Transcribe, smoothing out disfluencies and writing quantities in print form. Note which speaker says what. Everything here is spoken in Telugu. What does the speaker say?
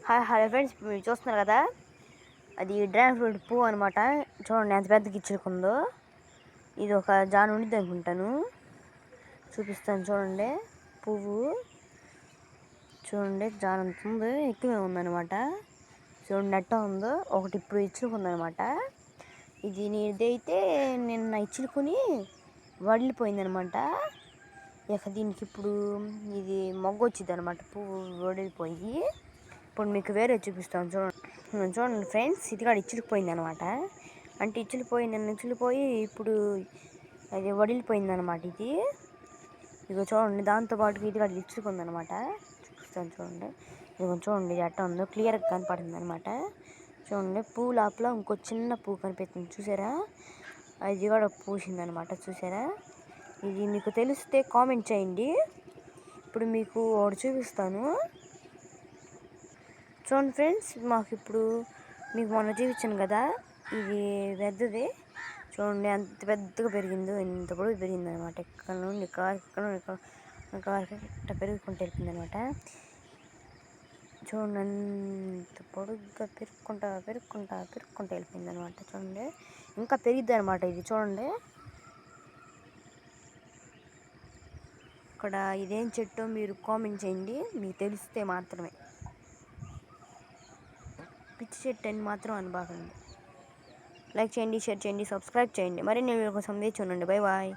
Speaker 1: హాయ్ హలో ఫ్రెండ్స్, ఇప్పుడు మీరు చూస్తున్నారు కదా, అది డ్రాగన్ ఫ్రూట్ పువ్వు అనమాట. చూడండి ఎంత పెద్దగా ఇచ్చుకుందో. ఇది ఒక జాన్ ఉండిద్ది అనుకుంటాను. చూపిస్తాను చూడండి. పువ్వు చూడండి, జాన్ అంత ఉంది, ఎక్కువే ఉందన్నమాట. చూడండి ఎట్టా ఉందో. ఒకటి ఇప్పుడు ఇచ్చుకుందనమాట. ఇది నీదైతే నిన్న ఇచ్చుకుని వడిలిపోయిందనమాట. ఇక దీనికి ఇప్పుడు ఇది మొగ్గ వచ్చింది అనమాట. పువ్వు వడిలిపోయి ఇప్పుడు మీకు వేరే చూపిస్తాను చూడండి ఫ్రెండ్స్. ఇది కూడా ఇచ్చుకుపోయింది అనమాట. అంటే ఇచ్చుకుపోయి ఇప్పుడు అది వడిలిపోయింది అనమాట. ఇది ఇక చూడండి, దాంతోపాటు ఇది కూడా ఇచ్చుకుంది అనమాట. చూపిస్తాను చూడండి. ఇక చూడండి ఇది ఎట్ట ఉందో, క్లియర్గా కనపడుతుంది అనమాట. చూడండి, పువ్వు లోపల ఇంకో చిన్న పువ్వు కనిపిస్తుంది చూసారా. అది కూడా పూసింది అనమాట. చూసారా. ఇది మీకు తెలిస్తే కామెంట్ చేయండి. ఇప్పుడు మీకు ఒకటి చూపిస్తాను చూడండి ఫ్రెండ్స్. మాకు ఇప్పుడు మీకు మొన్న చూపించాను కదా, ఇది పెద్దది. చూడండి ఎంత పెద్దగా పెరిగిందో, ఎంత పొడుగు పెరిగింది అనమాట. ఇక్కడ నుండి కారు ఇట్లా పెరుగుకుంటూ వెళ్ళింది అనమాట. చూడండి ఎంత పొడుగ్గా పెరుక్కుంటా వెళ్ళిపోయింది అనమాట. చూడండి ఇంకా పెరిగిద్ది అనమాట ఇది. చూడండి ఇక్కడ ఇదేం చెట్టో మీరు కామెంట్ చేయండి, మీకు తెలిస్తే మాత్రమే. పిచ్చి చెట్టు అని మాత్రం అనబాకండి. లైక్ చేయండి, షేర్ చేయండి, సబ్స్క్రైబ్ చేయండి. మరిన్ని వీడియో కోసం వేచి ఉండండి. Bye bye.